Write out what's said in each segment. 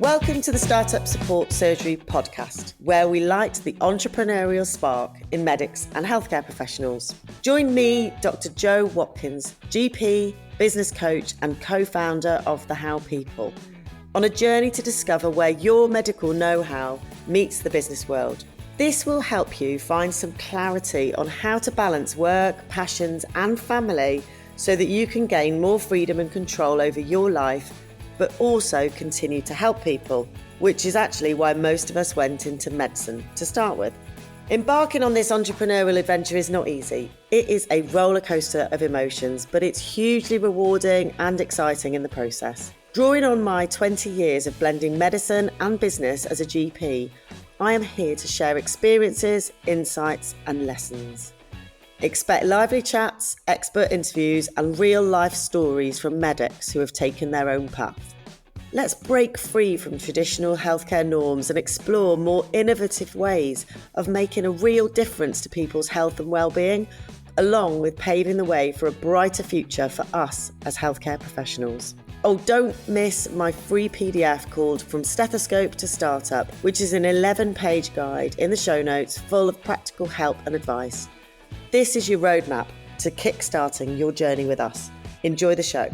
Welcome to the Startup Support Surgery podcast, where we light the entrepreneurial spark in medics and healthcare professionals. Join me, Dr. Jo Watkins, GP, business coach and co-founder of The How People, on a journey to discover where your medical know-how meets the business world. This will help you find some clarity on how to balance work, passions and family so that you can gain more freedom and control over your life, but also continue to help people, which is actually why most of us went into medicine to start with. Embarking on this entrepreneurial adventure is not easy. It is a roller coaster of emotions, but it's hugely rewarding and exciting in the process. Drawing on my 20 years of blending medicine and business as a GP, I am here to share experiences, insights and lessons. Expect lively chats, expert interviews and real-life stories from medics who have taken their own path. Let's break free from traditional healthcare norms and explore more innovative ways of making a real difference to people's health and well-being, along with paving the way for a brighter future for us as healthcare professionals. Oh, don't miss my free PDF called From Stethoscope to Startup, which is an 11-page guide in the show notes full of practical help and advice. This is your roadmap to kickstarting your journey with us. Enjoy the show.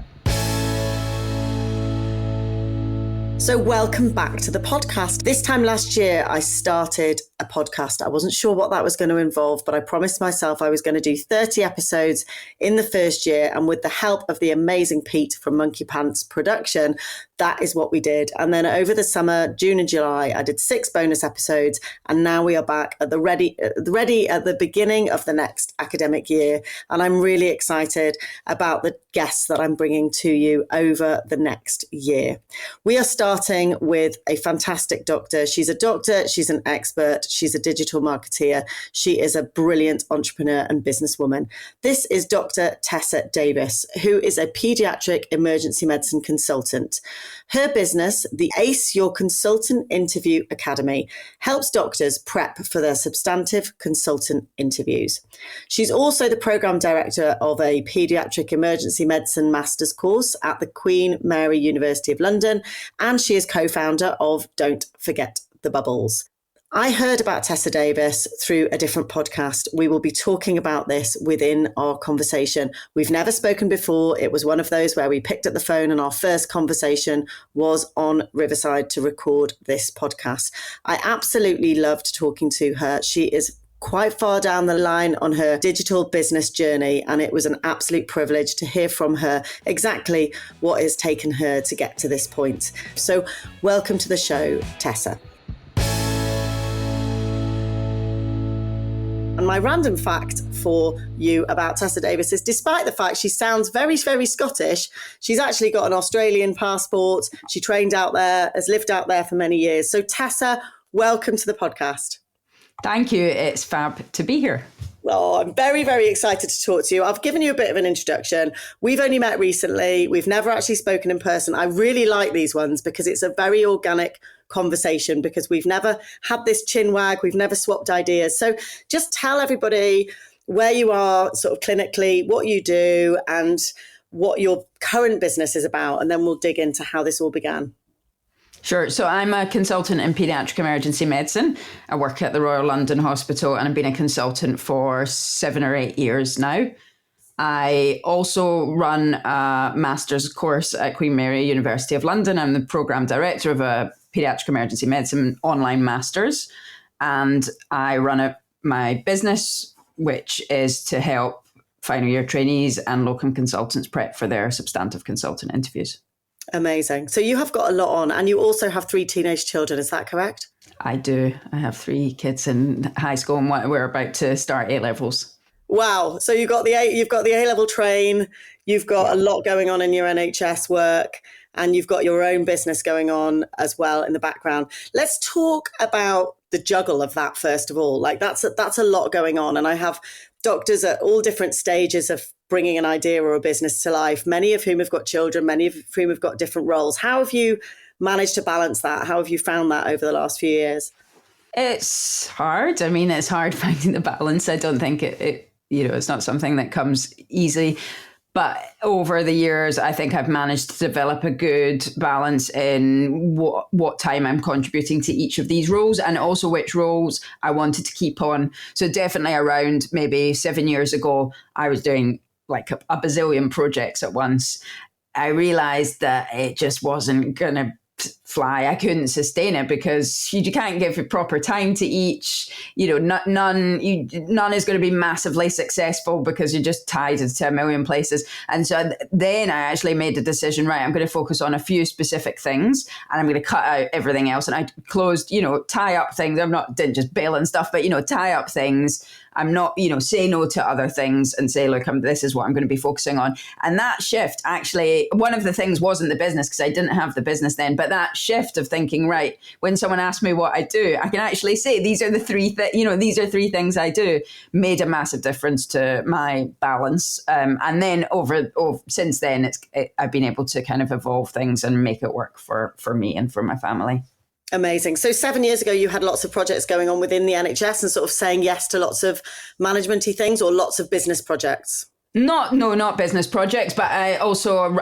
So welcome back to the podcast. This time last year, I started a podcast. I wasn't sure what that was going to involve, but I promised myself I was going to do 30 episodes in the first year. And with the help of the amazing Pete from Monkey Pants Production, that is what we did. And then over the summer, June and July, I did 6 bonus episodes. And now we are back at the ready at the beginning of the next academic year. And I'm really excited about the guests that I'm bringing to you over the next year. We are starting with a fantastic doctor. She's a doctor, she's an expert, she's a digital marketeer, she is a brilliant entrepreneur and businesswoman. This is Dr. Tessa Davis, who is a pediatric emergency medicine consultant. Her business, the ACE Your Consultant Interview Academy, helps doctors prep for their substantive consultant interviews. She's also the program director of a pediatric emergency medicine master's course at the Queen Mary University of London, and she is co-founder of Don't Forget the Bubbles. I heard about Tessa Davis through a different podcast. We will be talking about this within our conversation. We've never spoken before. It was one of those where we picked up the phone and our first conversation was on Riverside to record this podcast. I absolutely loved talking to her. She is quite far down the line on her digital business journey, and it was an absolute privilege to hear from her exactly what has taken her to get to this point. So welcome to the show, Tessa. And my random fact for you about Tessa Davis is, despite the fact she sounds very, very Scottish, she's actually got an Australian passport. She trained out there, has lived out there for many years. So Tessa, welcome to the podcast. Thank you. It's fab to be here. Well, I'm very, very excited to talk to you. I've given you a bit of an introduction. We've only met recently. We've never actually spoken in person. I really like these ones because it's a very organic conversation, because we've never had this chin wag. We've never swapped ideas. So just tell everybody where you are sort of clinically, what you do and what your current business is about. And then we'll dig into how this all began. Sure. So I'm a consultant in pediatric emergency medicine. I work at the Royal London Hospital and I've been a consultant for 7 or 8 years now. I also run a master's course at Queen Mary University of London. I'm the program director of a pediatric emergency medicine online master's. And I run my business, which is to help final year trainees and locum consultants prep for their substantive consultant interviews. Amazing. So you have got a lot on, and you also have 3 teenage children. Is that correct? I do. I have 3 kids in high school and we're about to start A-levels. Wow. So you've got the A-level train, you've got a lot going on in your NHS work, and you've got your own business going on as well in the background. Let's talk about the juggle of that first of all. Like that's a lot going on. And I have doctors at all different stages of bringing an idea or a business to life, many of whom have got children, many of whom have got different roles. How have you managed to balance that? How have you found that over the last few years? It's hard. I mean, it's hard finding the balance. I don't think it's not something that comes easy. But over the years, I think I've managed to develop a good balance in what time I'm contributing to each of these roles, and also which roles I wanted to keep on. So definitely around maybe 7 years ago, I was doing like a bazillion projects at once. I realized that it just wasn't going to fly. I couldn't sustain it because you can't give it proper time to each. None is going to be massively successful because you're just tied to a million places. And so then I actually made the decision, right, I'm going to focus on a few specific things and I'm going to cut out everything else. And I closed, tie up things. Didn't just bail and stuff, but, tie up things. I'm not, say no to other things and say, look, this is what I'm going to be focusing on. And that shift, actually, one of the things wasn't the business because I didn't have the business then, but that shift of thinking, right, when someone asks me what I do, I can actually say, these are three things I do, made a massive difference to my balance. And then since then, I've been able to kind of evolve things and make it work for me and for my family. Amazing. So 7 years ago, you had lots of projects going on within the NHS and sort of saying yes to lots of management-y things or lots of business projects. Not business projects, but I also,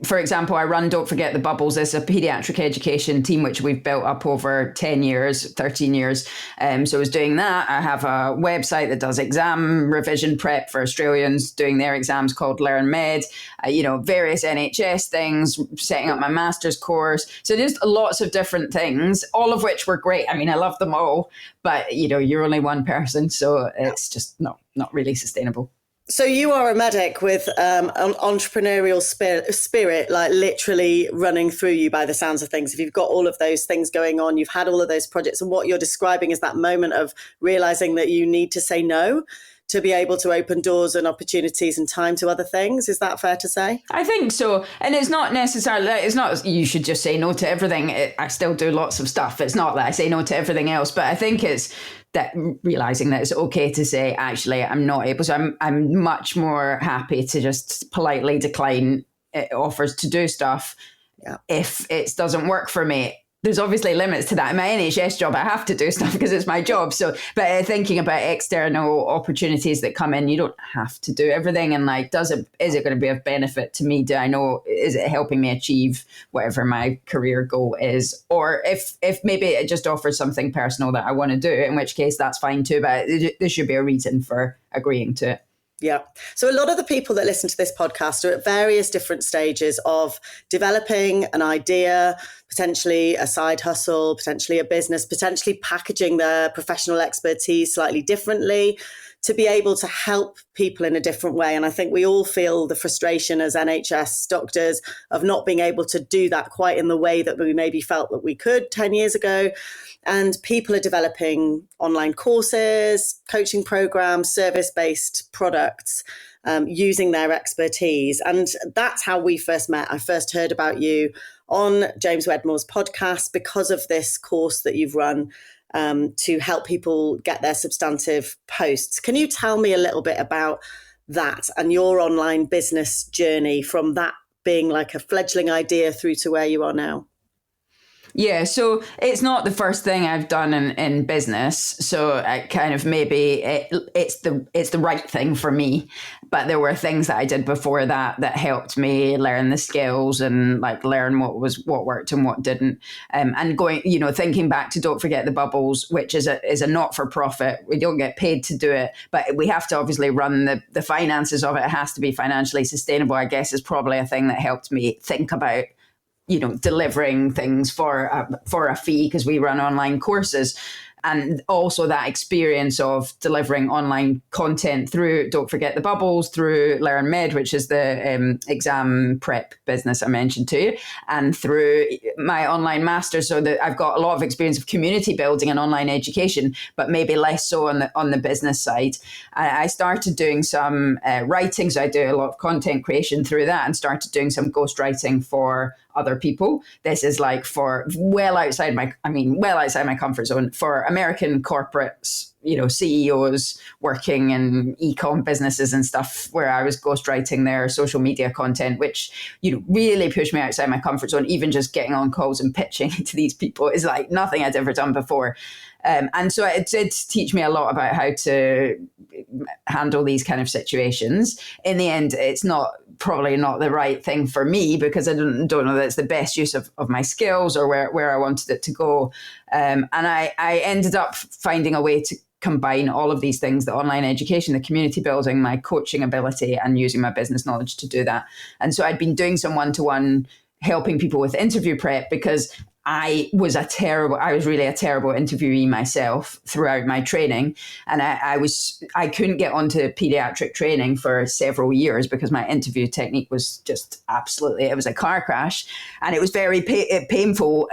for example, I run Don't Forget the Bubbles. It's a pediatric education team, which we've built up over 10 years, 13 years. So I was doing that. I have a website that does exam revision prep for Australians doing their exams called Learn Med, various NHS things, setting up my master's course. So just lots of different things, all of which were great. I mean, I love them all, but, you're only one person. So it's just not really sustainable. So you are a medic with an entrepreneurial spirit, like literally running through you by the sounds of things. If you've got all of those things going on, you've had all of those projects, and what you're describing is that moment of realizing that you need to say no to be able to open doors and opportunities and time to other things. Is that fair to say? I think so. And it's not you should just say no to everything. I still do lots of stuff. It's not that I say no to everything else, but I think it's that realizing that it's okay to say, actually, I'm not able. So I'm much more happy to just politely decline offers to do stuff if it doesn't work for me. There's obviously limits to that. In my NHS job, I have to do stuff because it's my job. So, but thinking about external opportunities that come in, you don't have to do everything. And is it going to be of benefit to me? Do I know, is it helping me achieve whatever my career goal is? Or if maybe it just offers something personal that I want to do, in which case that's fine too. But there should be a reason for agreeing to it. Yeah. So a lot of the people that listen to this podcast are at various different stages of developing an idea, potentially a side hustle, potentially a business, potentially packaging their professional expertise slightly differently to be able to help people in a different way. And I think we all feel the frustration as NHS doctors of not being able to do that quite in the way that we maybe felt that we could 10 years ago. And people are developing online courses, coaching programs, service-based products using their expertise. And that's how we first met. I first heard about you on James Wedmore's podcast because of this course that you've run to help people get their substantive posts. Can you tell me a little bit about that and your online business journey from that being like a fledgling idea through to where you are now? Yeah, so it's not the first thing I've done in business. So I kind of maybe it's the right thing for me. But there were things that I did before that helped me learn the skills and like learn what worked and what didn't. And going, thinking back to Don't Forget the Bubbles, which is a not-for-profit. We don't get paid to do it, but we have to obviously run the finances of it. It has to be financially sustainable, I guess, is probably a thing that helped me think about delivering things for a fee because we run online courses. And also that experience of delivering online content through Don't Forget the Bubbles, through Learn Med, which is the exam prep business I mentioned to you, and through my online master's. So that I've got a lot of experience of community building and online education, but maybe less so on the business side. I started doing some writing, so I do a lot of content creation through that, and started doing some ghostwriting for other people. This is like for well outside my comfort zone for American corporates CEOs working in e-com businesses and stuff, where I was ghostwriting their social media content, which, really pushed me outside my comfort zone. Even just getting on calls and pitching to these people is like nothing I'd ever done before. And so it did teach me a lot about how to handle these kind of situations. In the end, it's probably not the right thing for me, because I don't know that it's the best use of my skills or where I wanted it to go. And I ended up finding a way to combine all of these things: the online education, the community building, my coaching ability, and using my business knowledge to do that. And so I'd been doing some one-to-one helping people with interview prep, because I was really a terrible interviewee myself throughout my training. And I couldn't get onto pediatric training for several years because my interview technique was just it was a car crash. And it was very painful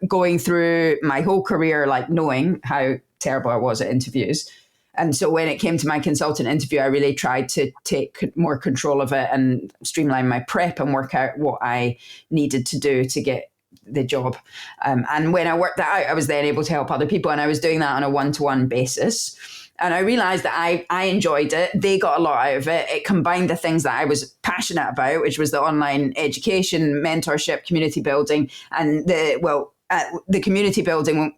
going through my whole career, like knowing how terrible I was at interviews. And so when it came to my consultant interview, I really tried to take more control of it and streamline my prep and work out what I needed to do to get the job. And when I worked that out, I was then able to help other people. And I was doing that on a one-to-one basis. And I realized that I enjoyed it. They got a lot out of it. It combined the things that I was passionate about, which was the online education, mentorship, community building. And the community building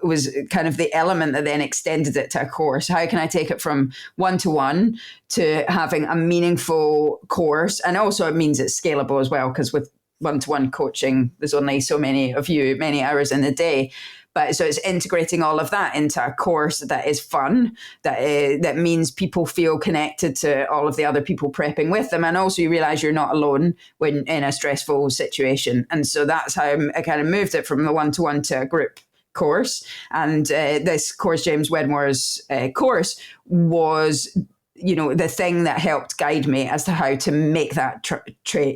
was kind of the element that then extended it to a course. How can I take it from one-to-one to having a meaningful course? And also it means it's scalable as well, because with one-to-one coaching, there's only so many of you, many hours in the day. But so it's integrating all of that into a course that is fun, that means people feel connected to all of the other people prepping with them. And also you realize you're not alone when in a stressful situation. And so that's how I kind of moved it from the one-to-one to a group course. And this course, James Wedmore's course, was the thing that helped guide me as to how to make that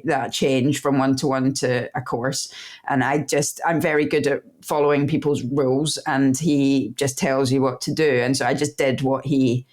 that change from one-to-one to a course. And I'm very good at following people's rules, and he just tells you what to do. And so I just did what he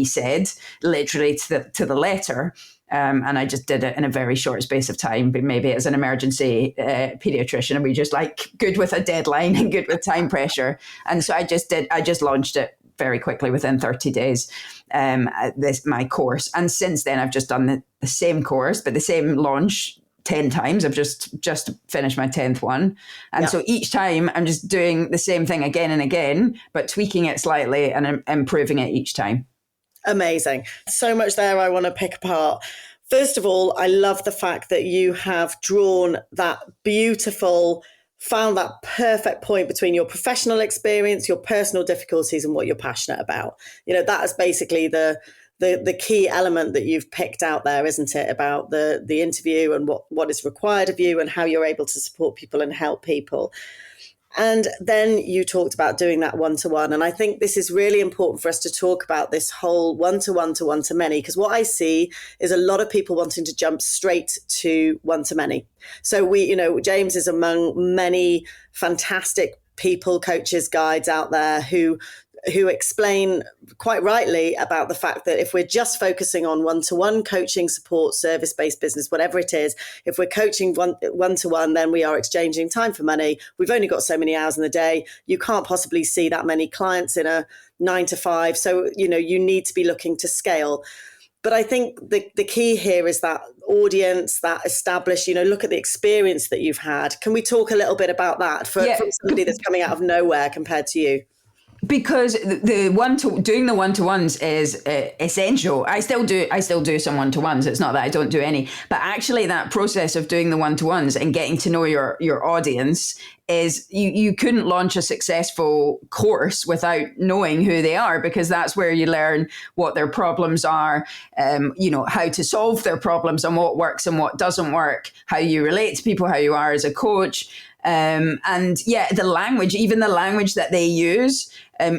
said, literally to the letter. And I just did it in a very short space of time, but maybe as an emergency pediatrician, and we just like good with a deadline and good with time pressure. And so I just launched it very quickly within 30 days, my course. And since then I've just done the same course, but the same launch 10 times. I've just finished my 10th one. And so each time I'm just doing the same thing again and again, but tweaking it slightly and improving it each time. Amazing. So much there I want to pick apart. First of all, I love the fact that you have drawn that found that perfect point between your professional experience, your personal difficulties, and what you're passionate about. That is basically the key element that you've picked out there, isn't it? About the interview and what is required of you and how you're able to support people and help people. And then you talked about doing that one-to-one. And I think this is really important for us to talk about this whole one-to-one to one-to-many, because what I see is a lot of people wanting to jump straight to one-to-many. So James is among many fantastic people, coaches, guides out there who explain quite rightly about the fact that if we're just focusing on one-to-one coaching, support, service-based business, whatever it is, if we're coaching one-to-one, then we are exchanging time for money. We've only got so many hours in the day. You can't possibly see that many clients in a 9 to 5. So, you need to be looking to scale. But I think the key here is that audience, that established, look at the experience that you've had. Can we talk a little bit about that from somebody that's coming out of nowhere compared to you? Because doing the one-to-ones is essential. I still do some one-to-ones. It's not that I don't do any, but actually that process of doing the one-to-ones and getting to know your audience is you couldn't launch a successful course without knowing who they are, because that's where you learn what their problems are, how to solve their problems and what works and what doesn't work, how you relate to people, how you are as a coach. The language that they use,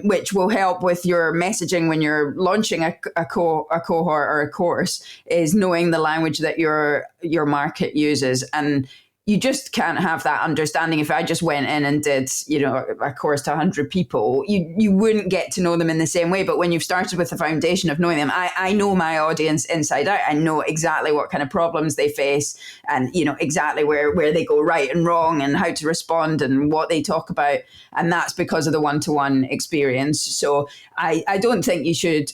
which will help with your messaging when you're launching a cohort or a course, is knowing the language that your market uses. And you just can't have that understanding. If I just went in and did, a course to 100 people, you wouldn't get to know them in the same way. But when you've started with the foundation of knowing them, I know my audience inside out. I know exactly what kind of problems they face and, exactly where they go right and wrong and how to respond and what they talk about. And that's because of the one-to-one experience. So I don't think you should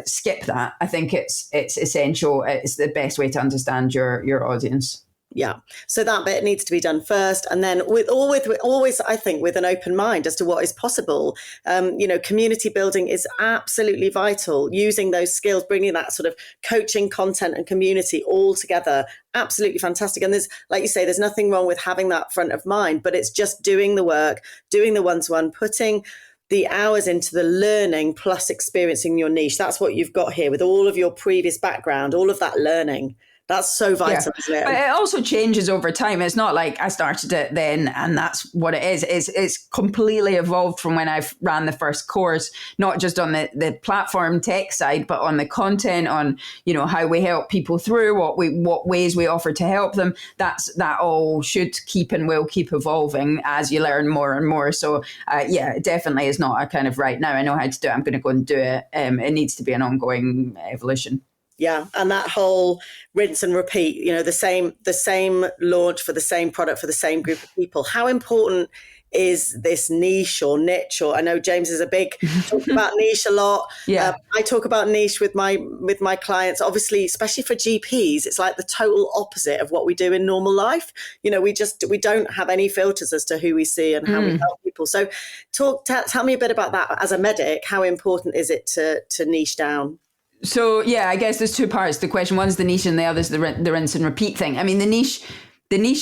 skip that. I think it's essential. It's the best way to understand your audience. Yeah. So that bit needs to be done first. And then always, I think, with an open mind as to what is possible. Community building is absolutely vital. Using those skills, bringing that sort of coaching, content and community all together. Absolutely fantastic. And there's, like you say, there's nothing wrong with having that front of mind, but it's just doing the work, doing the one-to-one, putting the hours into the learning plus experiencing your niche. That's what you've got here with all of your previous background, all of that learning. That's so vital, isn't it? But it also changes over time. It's not like I started it then and that's what it is. It's completely evolved from when I ran the first course, not just on the platform tech side, but on the content, on, how we help people through, what ways we offer to help them. That all should keep and will keep evolving as you learn more and more. So it definitely is not a kind of right now I know how to do it, I'm going to go and do it. It needs to be an ongoing evolution. Yeah. And that whole rinse and repeat, the same launch for the same product for the same group of people. How important is this niche or niche? Or I know James is a big talk about niche a lot. Yeah. I talk about niche with my clients, obviously, especially for GPs. It's like the total opposite of what we do in normal life. We don't have any filters as to who we see and how we help people. So tell me a bit about that as a medic. How important is it to niche down? So, I guess there's two parts to the question. One's the niche and the other's the rinse and repeat thing. I mean, the niche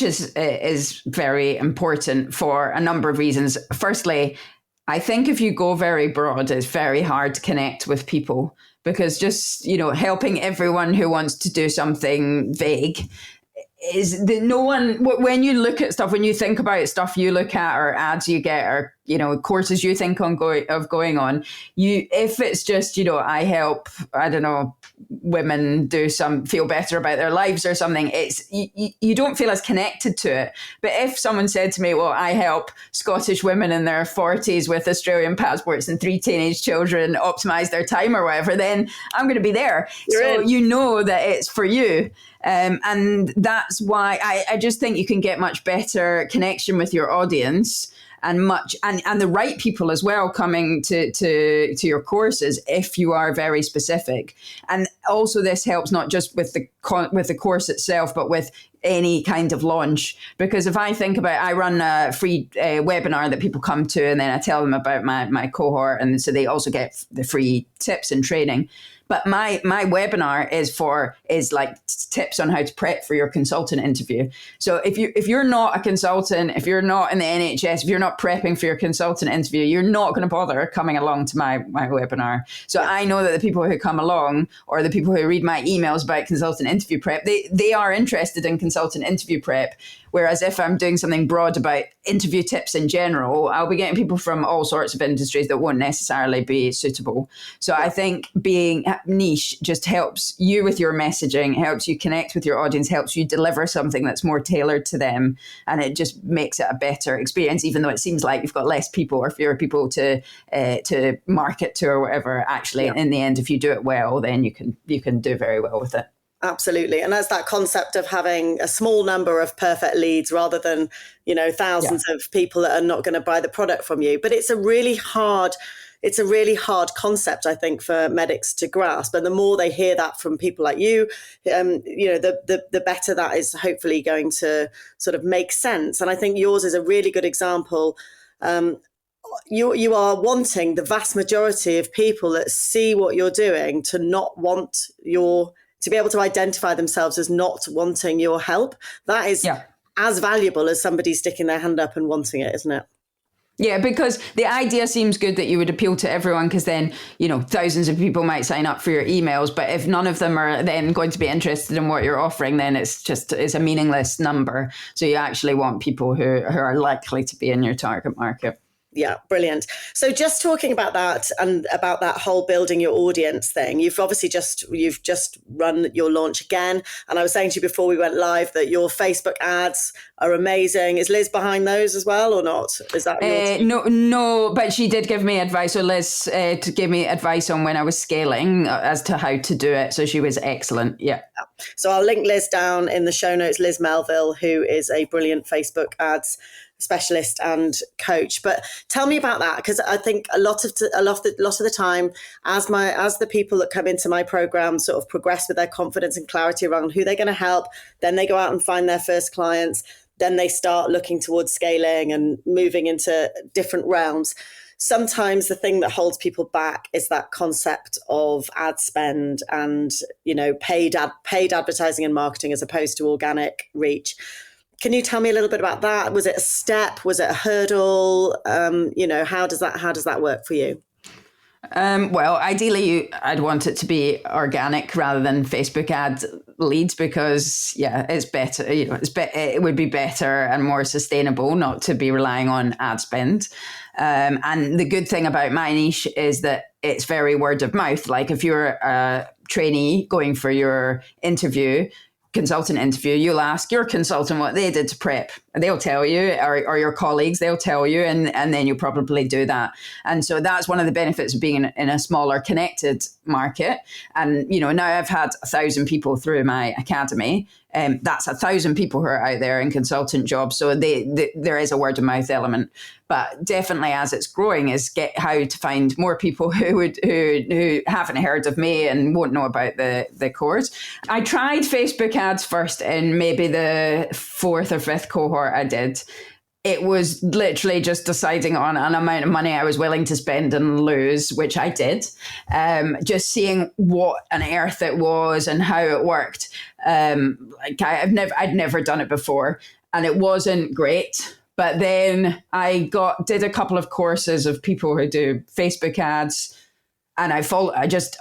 is very important for a number of reasons. Firstly, I think if you go very broad, it's very hard to connect with people because just, helping everyone who wants to do something vague is that no one, when you look at stuff, when you think about stuff you look at or ads you get or, courses you think of going on, if it's just, I help, I don't know, women feel better about their lives or something, you don't feel as connected to it. But if someone said to me, well, I help Scottish women in their 40s with Australian passports and 3 teenage children optimize their time or whatever, then I'm going to be there. You know that it's for you. And that's why I just think you can get much better connection with your audience and the right people as well coming to your courses if you are very specific. And also this helps not just with the course itself, but with any kind of launch. Because if I think about, I run a free webinar that people come to and then I tell them about my cohort. And so they also get the free tips and training. But my webinar is like tips on how to prep for your consultant interview. So if you're not a consultant, if you're not in the NHS, if you're not prepping for your consultant interview, you're not going to bother coming along to my webinar. So I know that the people who come along or the people who read my emails about consultant interview prep, they are interested in consultant interview prep. Whereas if I'm doing something broad about interview tips in general, I'll be getting people from all sorts of industries that won't necessarily be suitable. So I think being niche just helps you with your messaging, helps you connect with your audience, helps you deliver something that's more tailored to them. And it just makes it a better experience, even though it seems like you've got less people or fewer people to market to or whatever. Actually, in the end, if you do it well, then you can do very well with it. Absolutely. And that's that concept of having a small number of perfect leads rather than, thousands of people that are not going to buy the product from you. But it's a really hard concept, I think, for medics to grasp. And the more they hear that from people like you, the better that is hopefully going to sort of make sense. And I think yours is a really good example. You are wanting the vast majority of people that see what you're doing to not want to be able to identify themselves as not wanting your help. That is as valuable as somebody sticking their hand up and wanting it, isn't it? Yeah, because the idea seems good that you would appeal to everyone because then, thousands of people might sign up for your emails. But if none of them are then going to be interested in what you're offering, then it's a meaningless number. So you actually want people who are likely to be in your target market. Yeah, brilliant. So just talking about that and about that whole building your audience thing, you've just run your launch again. And I was saying to you before we went live that your Facebook ads are amazing. Is Liz behind those as well or not? Is that your team? No, but she did give me advice. So Liz to give me advice on when I was scaling as to how to do it. So she was excellent. Yeah. So I'll link Liz down in the show notes, Liz Melville, who is a brilliant Facebook ads specialist and coach. But tell me about that, because I think a lot of the time, as the people that come into my program sort of progress with their confidence and clarity around who they're going to help, then they go out and find their first clients, then they start looking towards scaling and moving into different realms. Sometimes the thing that holds people back is that concept of ad spend and, paid advertising and marketing as opposed to organic reach. Can you tell me a little bit about that? Was it a step? Was it a hurdle? How does that work for you? Well, ideally, I'd want it to be organic rather than Facebook ad leads because, it's better. It would be better and more sustainable not to be relying on ad spend. And the good thing about my niche is that it's very word of mouth. Like if you're a trainee going for your consultant interview, you'll ask your consultant what they did to prep. They'll tell you, or your colleagues, they'll tell you, and then you'll probably do that. And so that's one of the benefits of being in a smaller connected market. And, now I've had 1,000 people through my academy. That's 1,000 people who are out there in consultant jobs. So there is a word of mouth element. But definitely as it's growing is get how to find more people who haven't heard of me and won't know about the course. I tried Facebook ads first in maybe the 4th or 5th cohort I did. It was literally just deciding on an amount of money I was willing to spend and lose, which I did. Just seeing what on earth it was and how it worked. I'd never done it before, and it wasn't great. But then I did a couple of courses of people who do Facebook ads, and I just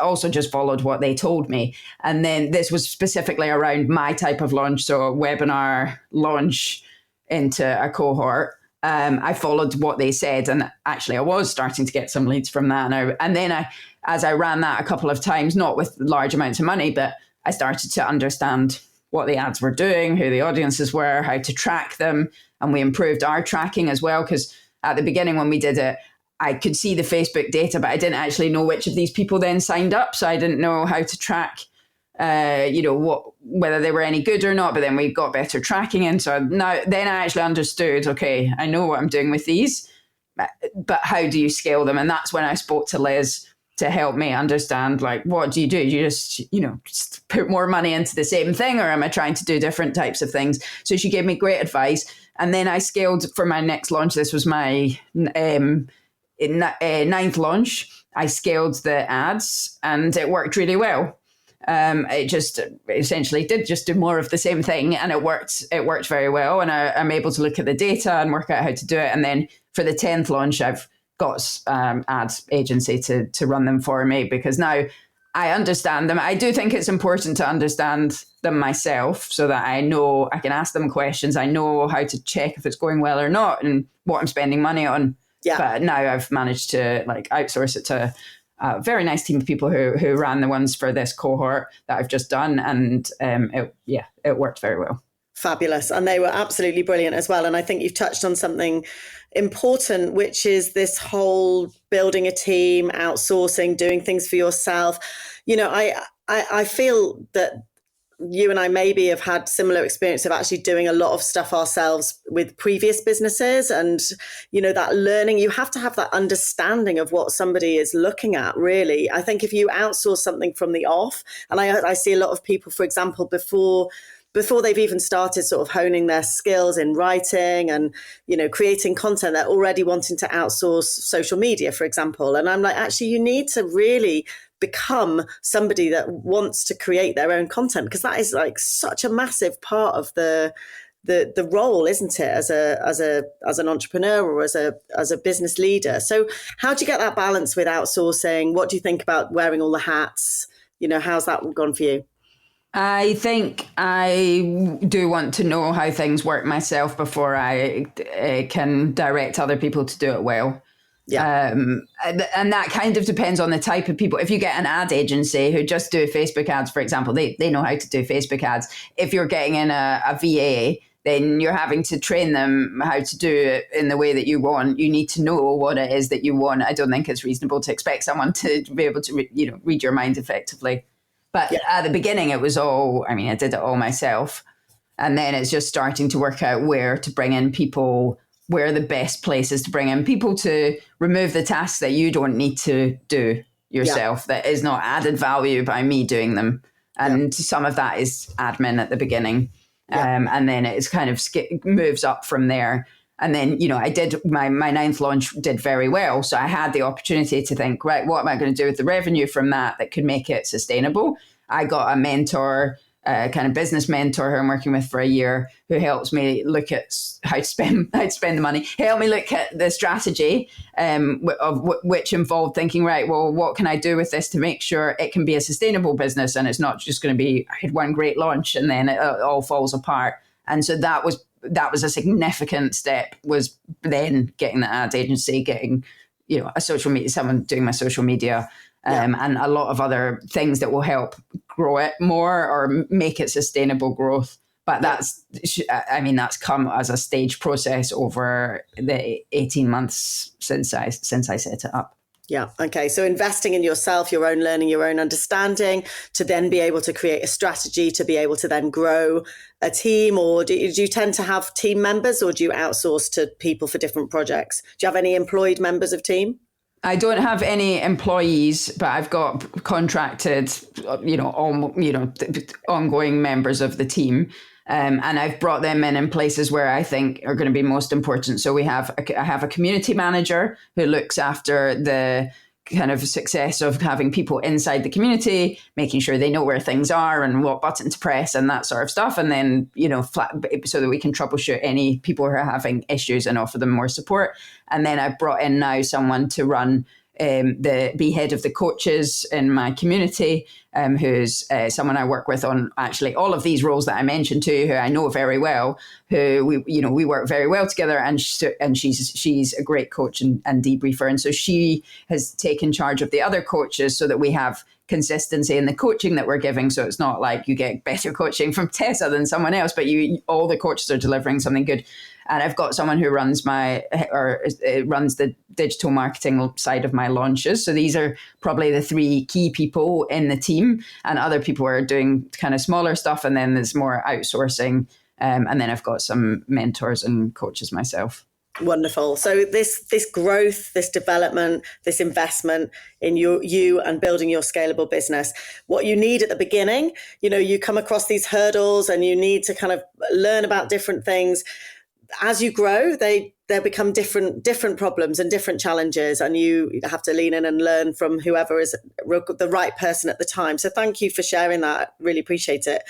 followed what they told me. And then this was specifically around my type of launch, so a webinar launch into a cohort. I followed what they said, and actually I was starting to get some leads from that. And then as I ran that a couple of times, not with large amounts of money, but I started to understand what the ads were doing, who the audiences were, how to track them. And we improved our tracking as well, because at the beginning when we did it, I could see the Facebook data, but I didn't actually know which of these people then signed up. So I didn't know how to track, whether they were any good or not. But then we got better tracking in. So then I actually understood, okay, I know what I'm doing with these, but how do you scale them? And that's when I spoke to Liz to help me understand, like, what do? You just put more money into the same thing, or am I trying to do different types of things? So she gave me great advice. And then I scaled for my next launch. This was my 9th launch. I scaled the ads and it worked really well. It just essentially did just do more of the same thing, and it worked very well. And I'm able to look at the data and work out how to do it. And then for the 10th launch, I've got ads agency to run them for me, because now I understand them. I do think it's important to understand them myself so that I know I can ask them questions. I know how to check if it's going well or not and what I'm spending money on. Yeah. But now I've managed to outsource it to a very nice team of people who ran the ones for this cohort that I've just done. And it worked very well. Fabulous. And they were absolutely brilliant as well. And I think you've touched on something important, which is this whole building a team, outsourcing, doing things for yourself. I feel that you and I maybe have had similar experience of actually doing a lot of stuff ourselves with previous businesses. And, that learning, you have to have that understanding of what somebody is looking at, really. I think if you outsource something from the off, and I see a lot of people, for example, before they've even started sort of honing their skills in writing and, creating content, they're already wanting to outsource social media, for example. And I'm like, actually, you need to really become somebody that wants to create their own content, because that is like such a massive part of the role, isn't it, as an entrepreneur or as a business leader. So how do you get that balance with outsourcing? What do you think about wearing all the hats? How's that gone for you? I think I do want to know how things work myself before I can direct other people to do it well. Yeah. And that kind of depends on the type of people. If you get an ad agency who just do Facebook ads, for example, they know how to do Facebook ads. If you're getting in a VA, then you're having to train them how to do it in the way that you want. You need to know what it is that you want. I don't think it's reasonable to expect someone to be able to, read your mind effectively. But at the beginning, it was all, I did it all myself. And then it's just starting to work out where to bring in people, where are the best places to bring in people to remove the tasks that you don't need to do yourself, that is not added value by me doing them. And some of that is admin at the beginning. And then it's kind of moves up from there. And then, I did my ninth launch did very well. So I had the opportunity to think, right, what am I going to do with the revenue from that could make it sustainable? I got a mentor, kind of business mentor who I'm working with for a year, who helps me look at how to spend the money. He helped me look at the strategy which involved thinking, right, well, what can I do with this to make sure it can be a sustainable business and it's not just going to be, I had one great launch and then it all falls apart. And so that was a significant step, was then getting the ad agency, getting, a social media, someone doing my social media, and a lot of other things that will help grow it more or make it sustainable growth. But that's come as a stage process over the 18 months since I set it up. Yeah. Okay. So investing in yourself, your own learning, your own understanding, to then be able to create a strategy, to be able to then grow a team. Or do you tend to have team members, or do you outsource to people for different projects? Do you have any employed members of team? I don't have any employees, but I've got contracted, ongoing members of the team. And I've brought them in places where I think are going to be most important. So I have a community manager who looks after the kind of success of having people inside the community, making sure they know where things are and what button to press and that sort of stuff. And then, so that we can troubleshoot any people who are having issues and offer them more support. And then I've brought in now someone to run be head of the coaches in my community, who's someone I work with on actually all of these roles that I mentioned to, who I know very well, who we work very well together, and she's a great coach and debriefer, and so she has taken charge of the other coaches so that we have consistency in the coaching that we're giving. So it's not like you get better coaching from Tessa than someone else, but all the coaches are delivering something good. And I've got someone who runs runs the digital marketing side of my launches. So these are probably the three key people in the team, and other people are doing kind of smaller stuff. And then there's more outsourcing. And then I've got some mentors and coaches myself. Wonderful. So this growth, this development, this investment in you and building your scalable business, what you need at the beginning, you come across these hurdles and you need to kind of learn about different things. As you grow, they become different problems and different challenges, and you have to lean in and learn from whoever is the right person at the time. So thank you for sharing that. Really appreciate it.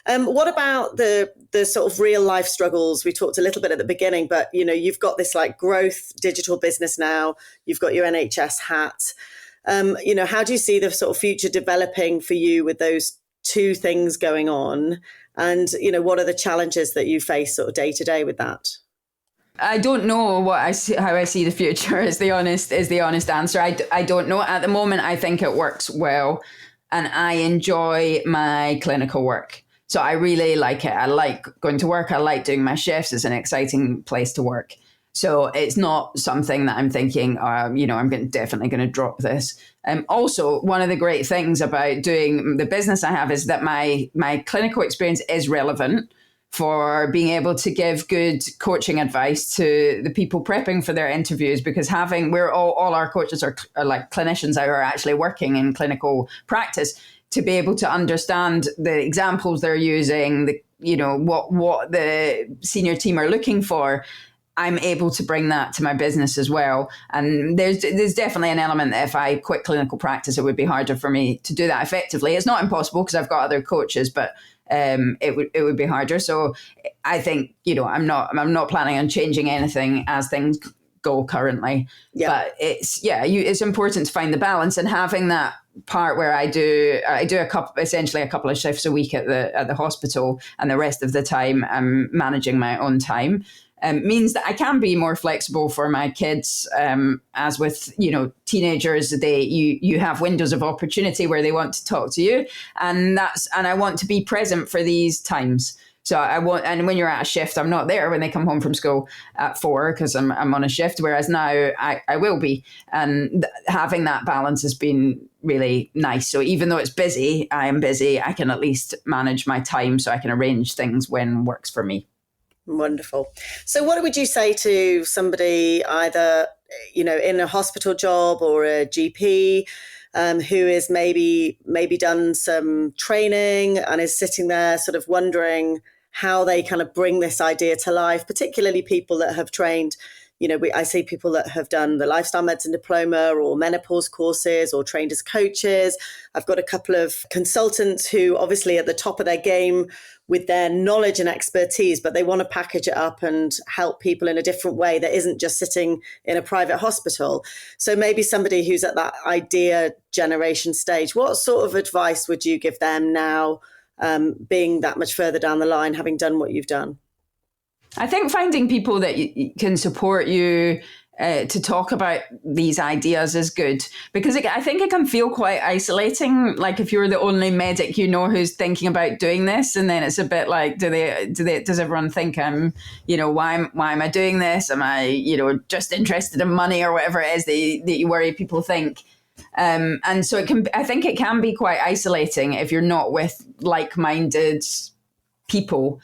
What about the sort of real life struggles? We talked a little bit at the beginning, but you've got this like growth digital business now. You've got your NHS hat. How do you see the sort of future developing for you with those two things going on? And, what are the challenges that you face sort of day to day with that? I don't know how I see the future is the honest answer. I don't know. At the moment, I think it works well, and I enjoy my clinical work. So I really like it. I like going to work. I like doing my shifts. It's an exciting place to work. So it's not something that I'm thinking, I'm definitely going to drop this. Also, one of the great things about doing the business I have is that my clinical experience is relevant for being able to give good coaching advice to the people prepping for their interviews, because all our coaches are like clinicians who are actually working in clinical practice, to be able to understand the examples they're using, what the senior team are looking for. I'm able to bring that to my business as well. And there's definitely an element that if I quit clinical practice, it would be harder for me to do that effectively. It's not impossible because I've got other coaches, but it would be harder. So I think, I'm not planning on changing anything as things go currently. Yeah. But it's important to find the balance, and having that part where I do essentially a couple of shifts a week at the hospital, and the rest of the time I'm managing my own time. Means that I can be more flexible for my kids. As with, teenagers, you have windows of opportunity where they want to talk to you, and I want to be present for these times. So and when you're at a shift, I'm not there when they come home from school at 4 because I'm on a shift. Whereas now I will be, and having that balance has been really nice. So even though it's busy, I am busy. I can at least manage my time, so I can arrange things when works for me. Wonderful. So what would you say to somebody either, in a hospital job or a GP who is maybe done some training and is sitting there sort of wondering how they kind of bring this idea to life, particularly people that have trained, I see people that have done the lifestyle medicine diploma or menopause courses or trained as coaches. I've got a couple of consultants who obviously at the top of their game with their knowledge and expertise, but they want to package it up and help people in a different way that isn't just sitting in a private hospital. So maybe somebody who's at that idea generation stage, what sort of advice would you give them now, being that much further down the line, having done what you've done? I think finding people that can support you to talk about these ideas is good, because I think it can feel quite isolating. Like if you're the only medic who's thinking about doing this, and then it's a bit like, does everyone think I'm, why am I doing this? Am I, just interested in money or whatever it is that you worry people think. And so I think it can be quite isolating if you're not with like-minded people.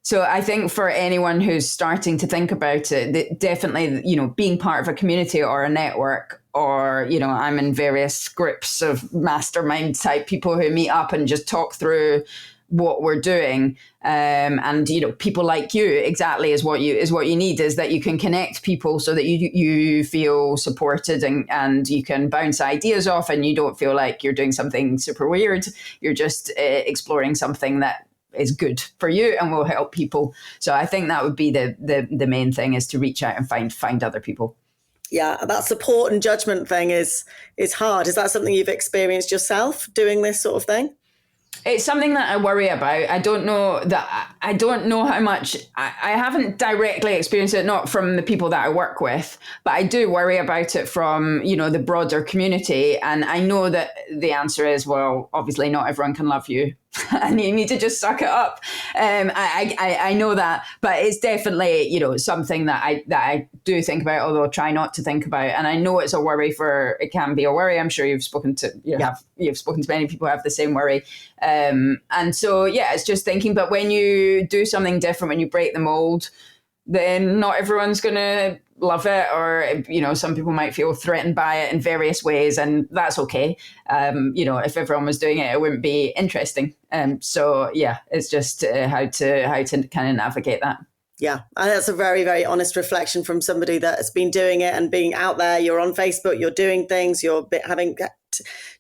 So I think for anyone who's starting to think about it, definitely, being part of a community or a network, or, I'm in various groups of mastermind type people who meet up and just talk through what we're doing. And, people like you exactly is what you need, is that you can connect people so that you feel supported and you can bounce ideas off, and you don't feel like you're doing something super weird. You're just exploring something that is good for you and will help people. So I think that would be the main thing, is to reach out and find other people. Yeah, that support and judgment thing is hard. Is that something you've experienced yourself, doing this sort of thing? It's something that I worry about. I don't know how much, I haven't directly experienced it, not from the people that I work with, but I do worry about it from, the broader community. And I know that the answer is, well, obviously not everyone can love you and you need to just suck it up. I know that, but it's definitely, something that I do think about, although I try not to think about. And I know it's a worry it can be a worry. I'm sure you've spoken to many people who have the same worry. And so, it's just thinking, but when you do something different, when you break the mold, then not everyone's going to love it, or, some people might feel threatened by it in various ways, and that's okay. If everyone was doing it, it wouldn't be interesting. It's just how to kind of navigate that. Yeah, and that's a very, very honest reflection from somebody that has been doing it and being out there. You're on Facebook, you're doing things, you're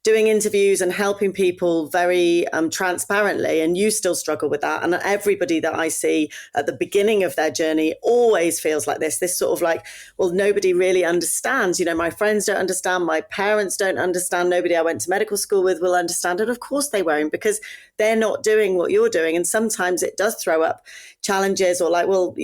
doing interviews and helping people very transparently, and you still struggle with that. And everybody that I see at the beginning of their journey always feels like this sort of like, well, nobody really understands. My friends don't understand, my parents don't understand, nobody I went to medical school with will understand. And of course they won't, because they're not doing what you're doing. And sometimes it does throw up challenges, or like, well,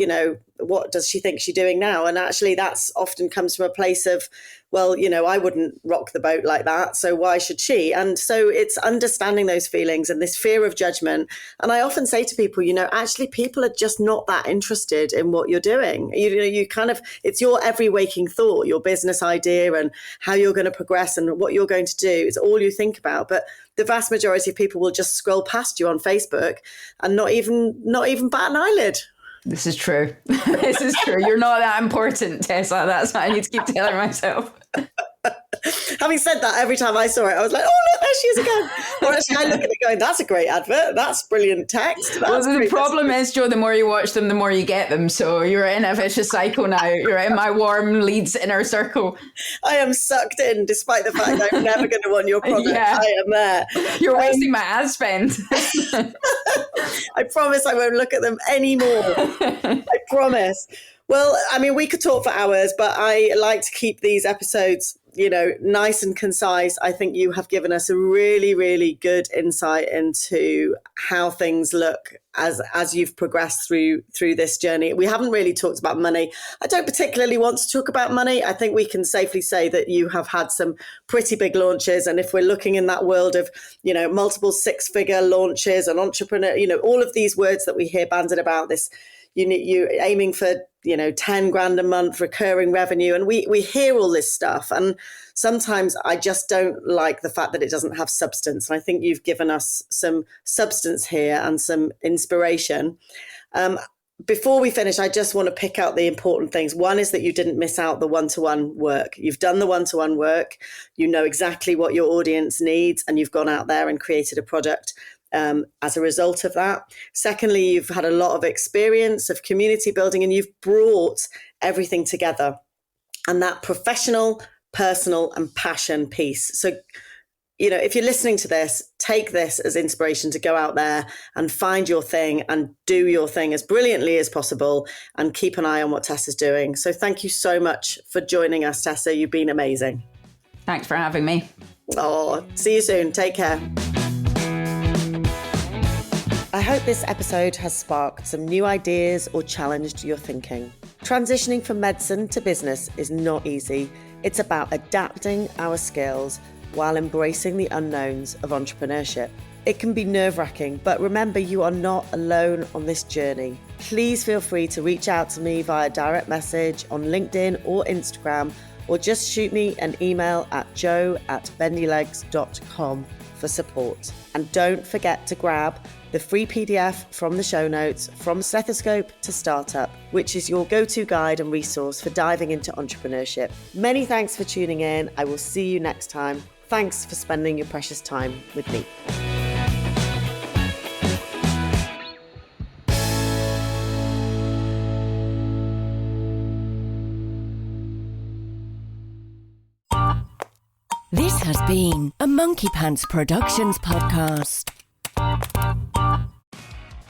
what does she think she's doing now? And actually that's often comes from a place of, well, I wouldn't rock the boat like that, so why should she? And so it's understanding those feelings and this fear of judgment. And I often say to people, actually people are just not that interested in what you're doing. You kind of, it's your every waking thought, your business idea and how you're going to progress and what you're going to do. It's all you think about. But the vast majority of people will just scroll past you on Facebook and not even bat an eyelid. This is true. This is true. You're not that important, Tessa. That's what I need to keep telling myself. Having said that, every time I saw it, I was like, oh, look, there she is again. Or actually, I look at it going, that's a great advert. That's brilliant text. The problem is, Jo, the more you watch them, the more you get them. So you're in a vicious cycle now. You're in my warm leads inner circle. I am sucked in, despite the fact that I'm never going to want your product. Yeah. I am there. You're wasting my ad spend. I promise I won't look at them anymore. I promise. Well, I mean, we could talk for hours, but I like to keep these episodes nice and concise. I think you have given us a really, really good insight into how things look as you've progressed through this journey. We haven't really talked about money. I don't particularly want to talk about money. I think we can safely say that you have had some pretty big launches. And if we're looking in that world of, multiple 6-figure launches and entrepreneur, all of these words that we hear bandied about, this, you're aiming for 10 grand a month recurring revenue, and we hear all this stuff, and sometimes I just don't like the fact that it doesn't have substance, and I think you've given us some substance here and some inspiration. Before we finish, I just want to pick out the important things. One is that you didn't miss out the one-to-one work. You've done the one-to-one work. You know exactly what your audience needs, and you've gone out there and created a product as a result of that. Secondly, you've had a lot of experience of community building, and you've brought everything together, and that professional, personal, and passion piece. So, if you're listening to this, take this as inspiration to go out there and find your thing and do your thing as brilliantly as possible, and keep an eye on what Tessa's doing. So thank you so much for joining us, Tessa. You've been amazing. Thanks for having me. Oh, see you soon. Take care. I hope this episode has sparked some new ideas or challenged your thinking. Transitioning from medicine to business is not easy. It's about adapting our skills while embracing the unknowns of entrepreneurship. It can be nerve-wracking, but remember, you are not alone on this journey. Please feel free to reach out to me via direct message on LinkedIn or Instagram, or just shoot me an email at jo@bendylegs.com for support. And don't forget to grab the free PDF from the show notes, From Stethoscope to Startup, which is your go-to guide and resource for diving into entrepreneurship. Many thanks for tuning in. I will see you next time. Thanks for spending your precious time with me. This has been a Monkey Pants Productions podcast.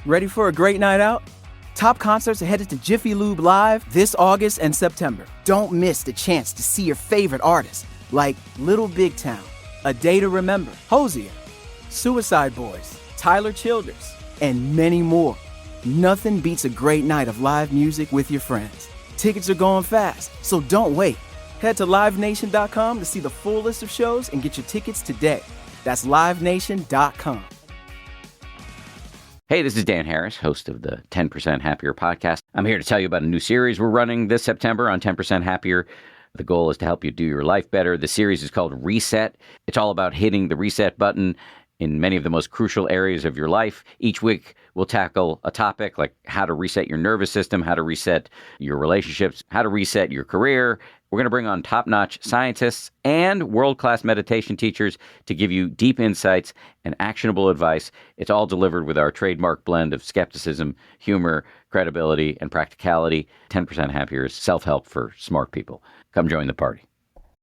Ready for a great night out? Top concerts are headed to Jiffy Lube Live this August and September. Don't miss the chance to see your favorite artists like Little Big Town, A Day to Remember, Hosier, Suicide Boys, Tyler Childers, and many more. Nothing beats a great night of live music with your friends. Tickets are going fast, so don't wait. Head to livenation.com to see the full list of shows and get your tickets today. That's livenation.com. Hey, this is Dan Harris, host of the 10% Happier podcast. I'm here to tell you about a new series we're running this September on 10% Happier. The goal is to help you do your life better. The series is called Reset. It's all about hitting the reset button in many of the most crucial areas of your life. Each week, we'll tackle a topic like how to reset your nervous system, how to reset your relationships, how to reset your career. We're going to bring on top-notch scientists and world-class meditation teachers to give you deep insights and actionable advice. It's all delivered with our trademark blend of skepticism, humor, credibility, and practicality. 10% Happier is self-help for smart people. Come join the party.